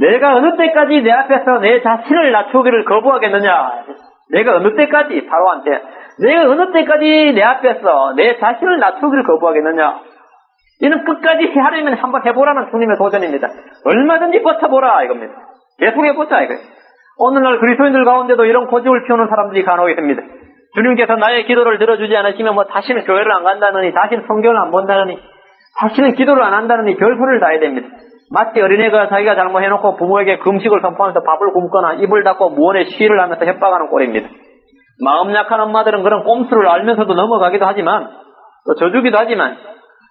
A: 내가 어느 때까지 내 앞에서 내 자신을 낮추기를 거부하겠느냐? 내가 어느 때까지 파라오한테 내가 어느 때까지 내 앞에서 내 자신을 낮추기를 거부하겠느냐? 이는 끝까지 하려면 한번 해보라는 주님의 도전입니다. 얼마든지 버텨보라 이겁니다. 계속해보자 이거예요. 오늘날 그리스도인들 가운데도 이런 고집을 피우는 사람들이 간혹 있습니다. 주님께서 나의 기도를 들어주지 않으시면 다시는 교회를 안 간다느니, 다시는 성경을 안 본다느니, 다시는 기도를 안 한다느니 별소리를 다 해야 됩니다. 마치 어린애가 자기가 잘못해놓고 부모에게 금식을 선포하면서 밥을 굶거나 입을 닫고 무언의 시위를 하면서 협박하는 꼴입니다. 마음 약한 엄마들은 그런 꼼수를 알면서도 넘어가기도 하지만, 또 져주기도 하지만,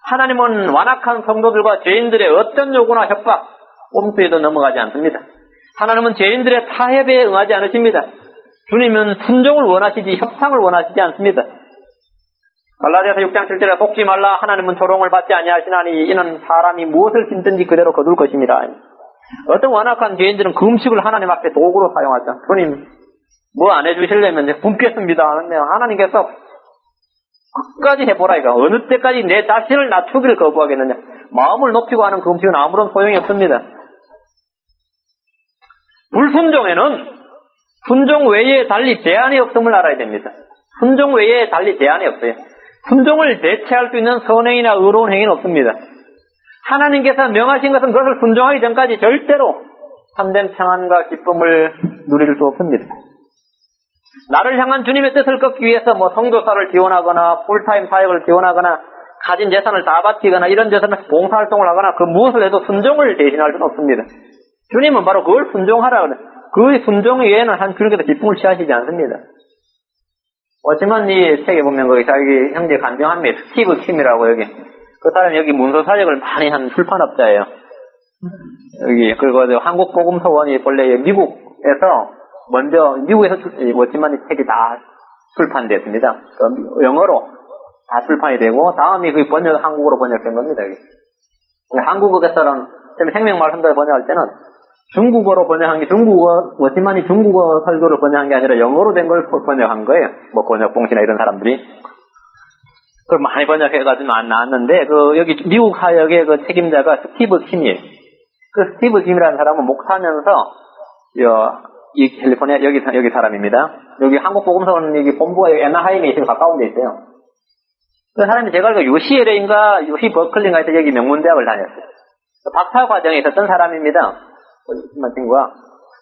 A: 하나님은 완악한 성도들과 죄인들의 어떤 요구나 협박, 꼼수에도 넘어가지 않습니다. 하나님은 죄인들의 타협에 응하지 않으십니다. 주님은 순종을 원하시지 협상을 원하시지 않습니다. 갈라디아서 6장 7절에 속지 말라 하나님은 조롱을 받지 아니하시나니 이는 사람이 무엇을 심든지 그대로 거둘 것입니다. 어떤 완악한 죄인들은 금식을 하나님 앞에 도구로 사용하죠. 주님 뭐 안 해주시려면 굶겠습니다 하는데 하나님께서 끝까지 해보라 이거. 어느 때까지 내 자신을 낮추기를 거부하겠느냐. 마음을 높이고 하는 금식은 아무런 소용이 없습니다. 불순종에는 순종 외에 달리 대안이 없음을 알아야 됩니다. 순종 외에 달리 대안이 없어요. 순종을 대체할 수 있는 선행이나 의로운 행위는 없습니다. 하나님께서 명하신 것은 그것을 순종하기 전까지 절대로 참된 평안과 기쁨을 누릴 수 없습니다. 나를 향한 주님의 뜻을 꺾기 위해서 선교사를 지원하거나 풀타임 사역을 지원하거나 가진 재산을 다 바치거나 이런 재산을 봉사활동을 하거나 그 무엇을 해도 순종을 대신할 수는 없습니다. 주님은 바로 그걸 순종하라 그래. 그 순종 외에는 한 주님께서 기쁨을 취하시지 않습니다. 어쩌면 이 책에 보면 거기 자기 형제 간병한매 스티브 킴이라고 여기 그 사람이 여기 문서 사역을 많이 한 출판업자예요. 여기 그리고 한국복음서원이 본래 미국에서 먼저 미국에서 어쩌면 이 책이 다 출판됐습니다. 영어로 다 출판이 되고 다음이 그 한국어로 번역된 겁니다. 여기. 한국어에서는 생명말씀대로 번역할 때는 중국어로 번역한 게 워치만이 중국어 설교를 번역한 게 아니라 영어로 된 걸 번역한 거예요. 번역봉시나 이런 사람들이. 그걸 많이 번역해가지고 안 나왔는데, 여기 미국 사역의 그 책임자가 스티브 킴이에요. 그 스티브 킴이라는 사람은 목사면서, 이 캘리포니아, 여기 사람입니다. 여기 한국복음서원 여기 본부가 애나하임에 있어요. 가까운 데 있어요. 그 사람이 제가 알고 UCLA인가, UC 버클리인가 해서 여기 명문대학을 다녔어요. 박사 과정에 있었던 사람입니다. 친구가.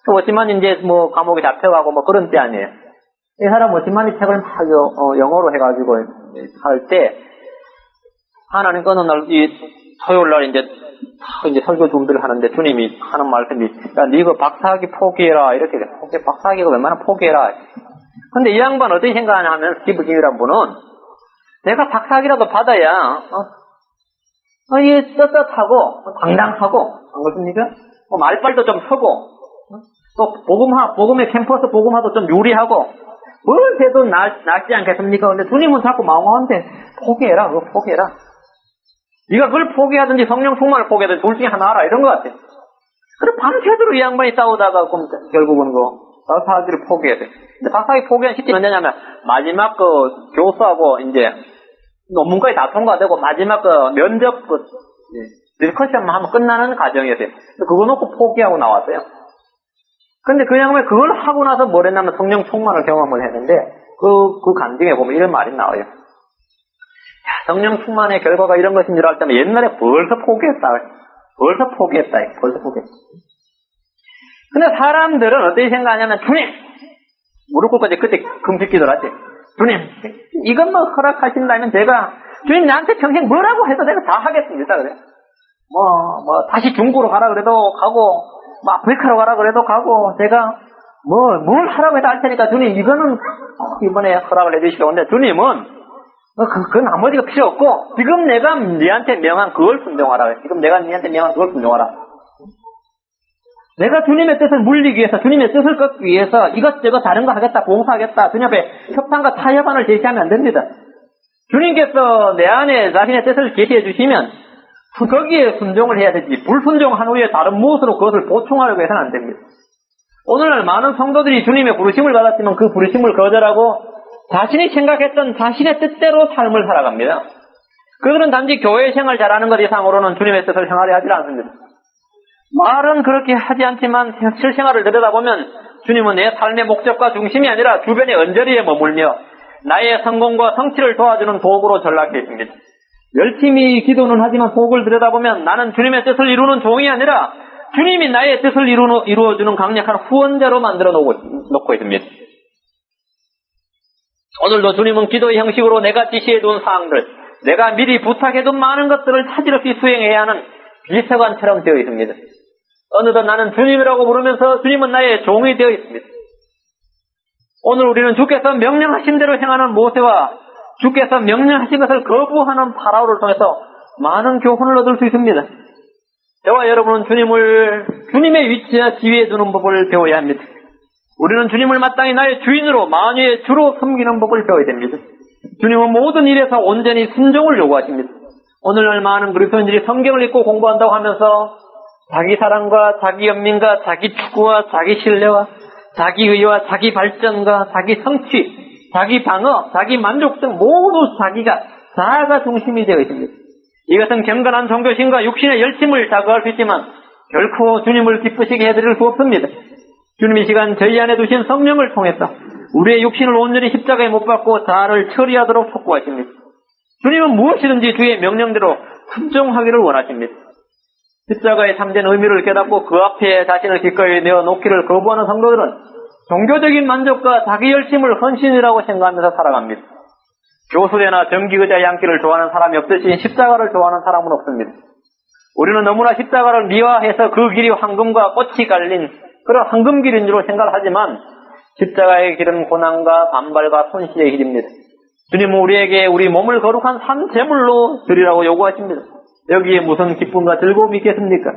A: 워치만 이제 감옥에 잡혀가고 그런 때 아니에요. 이 사람 워치만이 책을 막 영어로 해가지고 할 때 하나님 어느 날 토요일 날 이제 설교 준비를 하는데 주님이 하는 말씀이 야 니 박사학위 포기해라 이렇게 돼. 박사학위가 웬만하면 포기해라. 근데 이 양반 어떻게 생각하냐 하면 스티브 킴이라는 분은 내가 박사학위라도 받아야 이게 떳떳하고 당당하고 안 그렇습니까? 말빨도 좀 서고, 또 복음의 캠퍼스 복음화도 좀 유리하고, 뭘 해도 낫지 않겠습니까? 근데 주님은 자꾸 마음한테 포기해라, 그거 포기해라. 네가 그걸 포기하든지 성령 충만을 포기하든지 둘 중에 하나 하라, 이런 것 같아. 그래, 밤새도록 이 양반이 싸우다가, 결국은 박사학위를 포기해야 돼. 근데 박사학위 포기한 시점이 언제냐면, 마지막 교수하고 이제, 논문까지 다 통과되고, 마지막 면접 디스커션만 하면 끝나는 과정이었어요. 그거 놓고 포기하고 나왔어요. 근데 그 양반이 그걸 하고 나서 뭘 했냐면 성령 충만을 경험을 했는데 그 간증에 보면 이런 말이 나와요. 성령 충만의 결과가 이런 것인 줄 알았다면 옛날에 벌써 포기했다. 근데 사람들은 어떻게 생각하냐면 주님 무릎 꿇고 이제 그때 금식기도를 하지. 주님, 이것만 허락하신다면 제가, 주님 나한테 평생 뭐라고 해도 내가 다 하겠습니다. 그래. 다시 중국으로 가라 그래도 가고, 아프리카로 가라 그래도 가고, 제가, 뭘 하라고 해도 할 테니까, 주님, 이거는 이번에 허락을 해주시고. 근데 주님은, 그 나머지가 필요 없고, 지금 내가 니한테 명한 그걸 순종하라. 지금 내가 니한테 명한 그걸 순종하라. 내가 주님의 뜻을 물리기 위해서, 주님의 뜻을 꺾기 위해서 이것저것 다른 거 하겠다, 봉사하겠다, 주님 앞에 협상과 타협안을 제시하면 안 됩니다. 주님께서 내 안에 자신의 뜻을 제시해 주시면 거기에 순종을 해야 되지, 불순종한 후에 다른 무엇으로 그것을 보충하려고 해서는 안 됩니다. 오늘날 많은 성도들이 주님의 부르심을 받았지만 그 부르심을 거절하고 자신이 생각했던 자신의 뜻대로 삶을 살아갑니다. 그들은 단지 교회 생활 잘하는 것 이상으로는 주님의 뜻을 행하려 하지 않습니다. 말은 그렇게 하지 않지만 실생활을 들여다보면 주님은 내 삶의 목적과 중심이 아니라 주변의 언저리에 머물며 나의 성공과 성취를 도와주는 도구로 전락해 있습니다. 열심히 기도는 하지만 속을 들여다보면 나는 주님의 뜻을 이루는 종이 아니라 주님이 나의 뜻을 이루어주는 강력한 후원자로 만들어 놓고 있습니다. 오늘도 주님은 기도의 형식으로 내가 지시해둔 사항들, 내가 미리 부탁해둔 많은 것들을 차질없이 수행해야 하는 비서관처럼 되어 있습니다. 어느덧 나는 주님이라고 부르면서 주님은 나의 종이 되어 있습니다. 오늘 우리는 주께서 명령하신 대로 행하는 모세와 주께서 명령하신 것을 거부하는 파라오를 통해서 많은 교훈을 얻을 수 있습니다. 저와 여러분은 주님의 위치와 지위에 두는 법을 배워야 합니다. 우리는 주님을 마땅히 나의 주인으로 만유의 주로 섬기는 법을 배워야 됩니다. 주님은 모든 일에서 온전히 순종을 요구하십니다. 오늘날 많은 그리스도인들이 성경을 읽고 공부한다고 하면서 자기 사랑과 자기 연민과 자기 추구와 자기 신뢰와 자기 의와 자기 발전과 자기 성취, 자기 방어, 자기 만족 등 모두 자아가 중심이 되어 있습니다. 이것은 경건한 종교심과 육신의 열심을 자극할 수 있지만 결코 주님을 기쁘시게 해드릴 수 없습니다. 주님이 시간 저희 안에 두신 성령을 통해서 우리의 육신을 온전히 십자가에 못 박고 자아를 처리하도록 촉구하십니다. 주님은 무엇이든지 주의 명령대로 순종하기를 원하십니다. 십자가의 참된 의미를 깨닫고 그 앞에 자신을 기꺼이 내어놓기를 거부하는 성도들은 종교적인 만족과 자기 열심을 헌신이라고 생각하면서 살아갑니다. 교수대나 정기의자 양기를 좋아하는 사람이 없듯이 십자가를 좋아하는 사람은 없습니다. 우리는 너무나 십자가를 미화해서 그 길이 황금과 꽃이 갈린 그런 황금길인 줄 생각하지만 십자가의 길은 고난과 반발과 손실의 길입니다. 주님은 우리에게 우리 몸을 거룩한 산 제물로 드리라고 요구하십니다. 여기에 무슨 기쁨과 즐거움이 있겠습니까?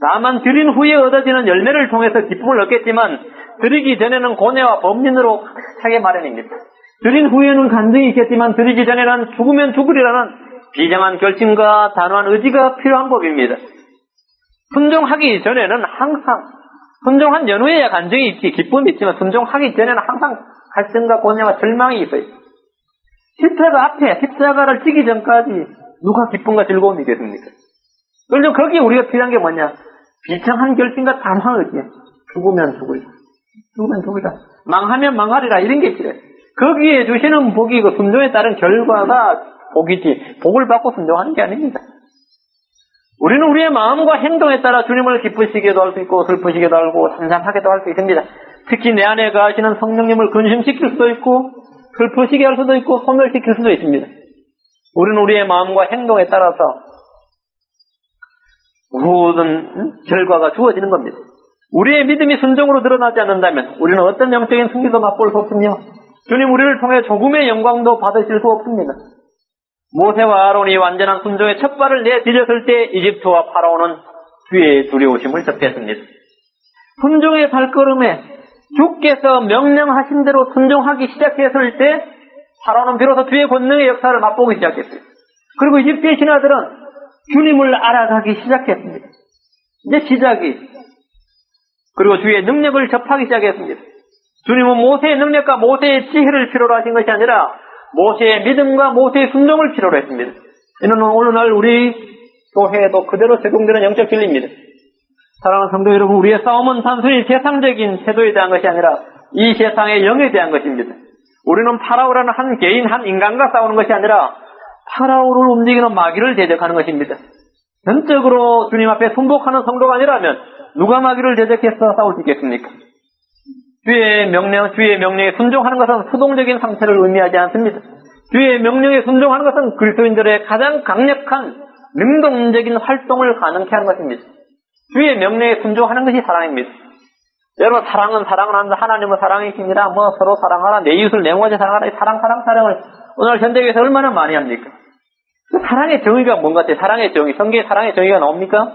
A: 다만 드린 후에 얻어지는 열매를 통해서 기쁨을 얻겠지만 드리기 전에는 고뇌와 범민으로 차게 마련입니다. 드린 후에는 간증이 있겠지만 드리기 전에는 죽으면 죽으리라는 비장한 결심과 단호한 의지가 필요한 법입니다. 순종하기 전에는 항상 순종한 연후에야 간증이 있지 기쁨이 있지만 순종하기 전에는 항상 갈등과 고뇌와 절망이 있어요. 십자가 앞에 십자가를 지기 전까지 누가 기쁨과 즐거움이 있겠습니까? 그래서 거기에 우리가 필요한 게 뭐냐? 비장한 결심과 단호한 의지. 죽으면 죽으리라. 죽으면 죽으리라. 망하면 망하리라. 이런 게 필요해요. 거기에 주시는 복이 그 순종에 따른 결과가 복이지 복을 받고 순종하는 게 아닙니다. 우리는 우리의 마음과 행동에 따라 주님을 기쁘시게도 할 수 있고 슬프시게도 하고 참담하게도 할 수 있습니다. 특히 내 안에 거하시는 성령님을 근심시킬 수도 있고 슬프시게 할 수도 있고 소멸시킬 수도 있습니다. 우리는 우리의 마음과 행동에 따라서 모든 결과가 주어지는 겁니다. 우리의 믿음이 순종으로 드러나지 않는다면 우리는 어떤 영적인 승리도 맛볼 수 없으며 주님 우리를 통해 조금의 영광도 받으실 수 없습니다. 모세와 아론이 완전한 순종의 첫 발을 내디뎠을 때 이집트와 파라오는 주의 두려우심을 접했습니다. 순종의 발걸음에 주께서 명령하신 대로 순종하기 시작했을 때 파라오는 비로소 주의 권능의 역사를 맛보기 시작했어요. 그리고 이집트의 신하들은 주님을 알아가기 시작했습니다. 이제 시작이. 그리고 주의 능력을 접하기 시작했습니다. 주님은 모세의 능력과 모세의 지혜를 필요로 하신 것이 아니라 모세의 믿음과 모세의 순종을 필요로 했습니다. 이는 오늘날 우리 교회에도 그대로 적용되는 영적 진리입니다. 사랑하는 성도 여러분, 우리의 싸움은 단순히 세상적인 태도에 대한 것이 아니라 이 세상의 영에 대한 것입니다. 우리는 파라오라는 한 개인, 한 인간과 싸우는 것이 아니라 파라오를 움직이는 마귀를 대적하는 것입니다. 전적으로 주님 앞에 순복하는 성도가 아니라면 누가 마귀를 대적해서 싸울 수 있겠습니까? 주의 명령에 순종하는 것은 수동적인 상태를 의미하지 않습니다. 주의 명령에 순종하는 것은 그리스도인들의 가장 강력한 능동적인 활동을 가능케 하는 것입니다. 주의 명령에 순종하는 것이 사랑입니다. 여러분, 사랑은 하나님은 사랑이십니다. 서로 사랑하라, 내 이웃을 내 몸같이 사랑하라. 사랑을 오늘 현대교회에서 얼마나 많이 합니까? 사랑의 정의가 뭔 같아요? 사랑의 정의. 성경에 사랑의 정의가 나옵니까?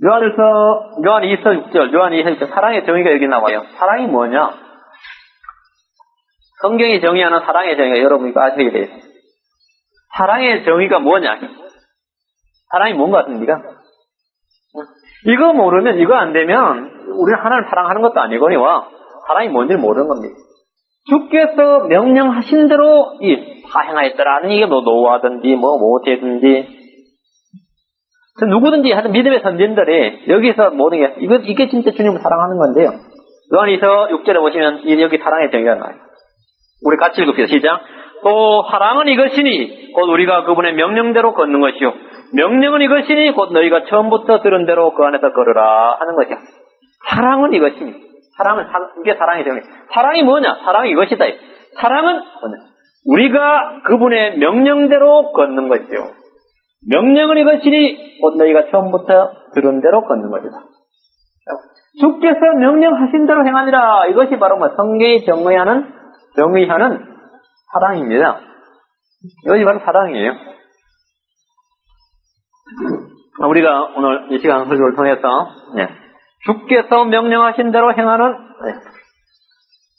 A: 요한 2서 6절, 요한 2서 6절, 사랑의 정의가 여기 나와요. 사랑이 뭐냐? 성경이 정의하는 사랑의 정의가 여러분 이거 아셔야 돼요. 사랑의 정의가 뭐냐? 사랑이 뭔 것 같습니까? 이거 모르면, 이거 안 되면, 우리는 하나님을 사랑하는 것도 아니거니와, 사랑이 뭔지 모르는 겁니다. 주께서 명령하신 대로, 다 행하였더라는 이게 노하든지, 못하든지, 누구든지 하여튼 믿음의 선진들이 여기서 모든 게, 이게 진짜 주님을 사랑하는 건데요. 요한이서 6절에 보시면, 여기 사랑의 정의가 나와요. 우리 같이 읽읍시다. 시작. 또 사랑은 이것이니, 곧 우리가 그분의 명령대로 걷는 것이요. 명령은 이것이니 곧 너희가 처음부터 들은 대로 그 안에서 걸으라 하는 것이야. 사랑은 이것이니. 이게 사랑의 정의. 사랑이 뭐냐? 사랑이 이것이다. 사랑은 뭐냐? 우리가 그분의 명령대로 걷는 것이요. 명령은 이것이니 곧 너희가 처음부터 들은 대로 걷는 것이다. 주께서 명령하신 대로 행하니라. 이것이 바로 성경이 정의하는 사랑입니다. 이것이 바로 사랑이에요. 우리가 오늘 이 시간 설교를 통해서 주께서 명령하신 대로 행하는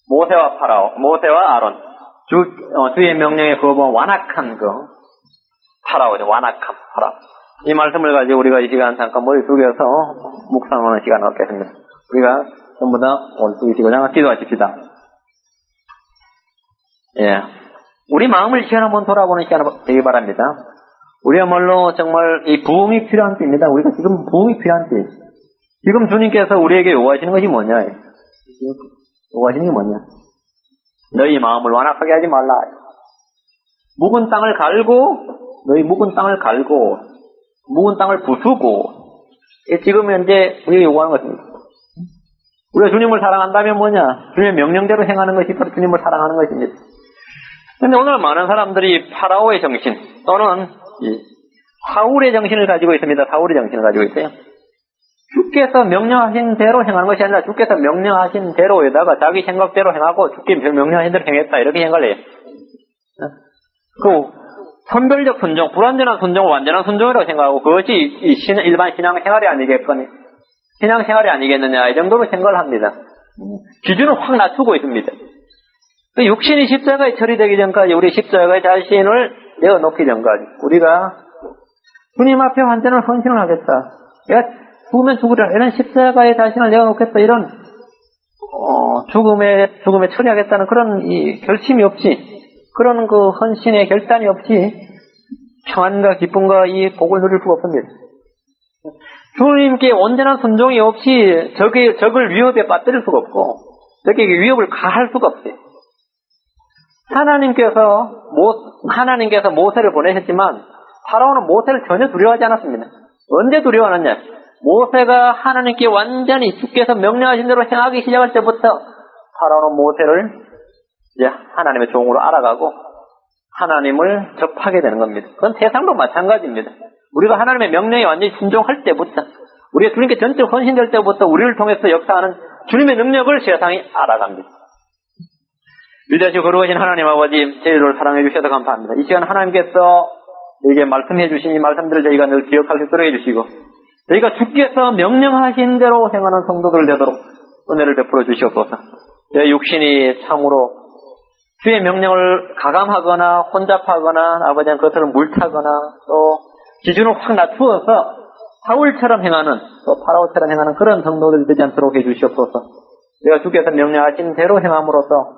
A: 모세와 아론, 주의 명령에 거부한 완악한 파라오죠. 완악한 파라오. 이 말씀을 가지고 우리가 이 시간 잠깐 머리 숙여서 묵상하는 시간을 갖겠습니다. 우리가 전부 다 오늘 숙이시고 잠깐 기도하십시다. 우리 마음을 이 시간 한번 돌아보는 시간을 되기 바랍니다. 우리야말로 정말 이 부흥이 필요한 때입니다. 우리가 지금 부흥이 필요한 때. 지금 주님께서 우리에게 요구하시는 것이 뭐냐? 요구하시는 게 뭐냐? 너희 마음을 완악하게 하지 말라. 묵은 땅을 갈고, 묵은 땅을 부수고, 지금 현재 우리가 요구하는 것입니다. 우리가 주님을 사랑한다면 뭐냐? 주님의 명령대로 행하는 것이 바로 주님을 사랑하는 것입니다. 그런데 오늘 많은 사람들이 파라오의 정신 또는 사울의 정신을 가지고 있습니다. 사울의 정신을 가지고 있어요. 주께서 명령하신 대로 행하는 것이 아니라 주께서 명령하신 대로에다가 자기 생각대로 행하고 주께 명령하신 대로 행했다 이렇게 생각을 해요. 그 선별적 순종, 불완전한 순종을 완전한 순종이라고 생각하고 그것이 일반 신앙생활이 아니겠거니 신앙생활이 아니겠느냐 이 정도로 생각을 합니다. 기준을 확 낮추고 있습니다. 육신이 십자가에 처리되기 전까지 우리 십자가의 자신을 내어놓기 전까지 우리가 주님 앞에 완전한 헌신을 하겠다. 내가 죽으면 죽으리라. 이런 십자가의 자신을 내어놓겠다. 이런 죽음에 처리하겠다는 그런 이 결심이 없이 그런 그 헌신의 결단이 없이 평안과 기쁨과 이 복을 누릴 수가 없습니다. 주님께 온전한 순종이 없이 적을 위협에 빠뜨릴 수가 없고 적에게 위협을 가할 수가 없어요. 하나님께서 모세를 보내셨지만 파라오는 모세를 전혀 두려워하지 않았습니다. 언제 두려워하느냐? 모세가 하나님께 완전히 주께서 명령하신 대로 행하기 시작할 때부터 파라오는 모세를 이제 하나님의 종으로 알아가고 하나님을 접하게 되는 겁니다. 그건 세상도 마찬가지입니다. 우리가 하나님의 명령에 완전히 순종할 때부터 우리가 주님께 전적 헌신될 때부터 우리를 통해서 역사하는 주님의 능력을 세상이 알아갑니다. 위대하시고 거룩하신 하나님 아버지, 저희를 사랑해 주셔서 감사합니다. 이 시간 하나님께서 저에게 말씀해 주신 이 말씀들을 저희가 늘 기억할 수 있도록 해주시고 저희가 주께서 명령하신 대로 행하는 성도들 되도록 은혜를 베풀어 주시옵소서. 저희 육신이 참으로 주의 명령을 가감하거나 혼잡하거나 아버지는 그것을 물타거나 또 기준을 확 낮추어서 사울처럼 행하는 또 파라오처럼 행하는 그런 성도들이 되지 않도록 해주시옵소서. 내가 주께서 명령하신 대로 행함으로써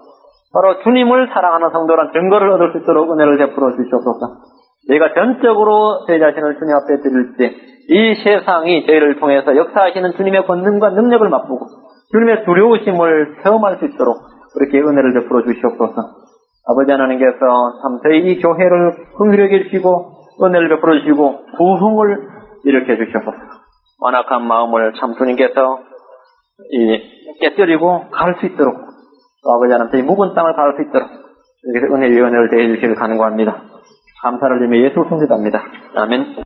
A: 바로 주님을 사랑하는 성도란 증거를 얻을 수 있도록 은혜를 베풀어 주시옵소서. 저희가 전적으로 저희 자신을 주님 앞에 드릴 때 이 세상이 저희를 통해서 역사하시는 주님의 권능과 능력을 맛보고 주님의 두려우심을 체험할 수 있도록 그렇게 은혜를 베풀어 주시옵소서. 아버지 하나님께서 참 저희 이 교회를 긍휼히 여기시고 은혜를 베풀어 주시고 부흥을 일으켜 주시옵소서. 완악한 마음을 참 주님께서 깨뜨리고 갈 수 있도록 또 아버지 하나님께 이 묵은 땅을 갈 수 있도록 이렇게 은혜위원회를 대해 주시길 간구합니다. 감사를 드리며 예수를 통해합니다. 아멘.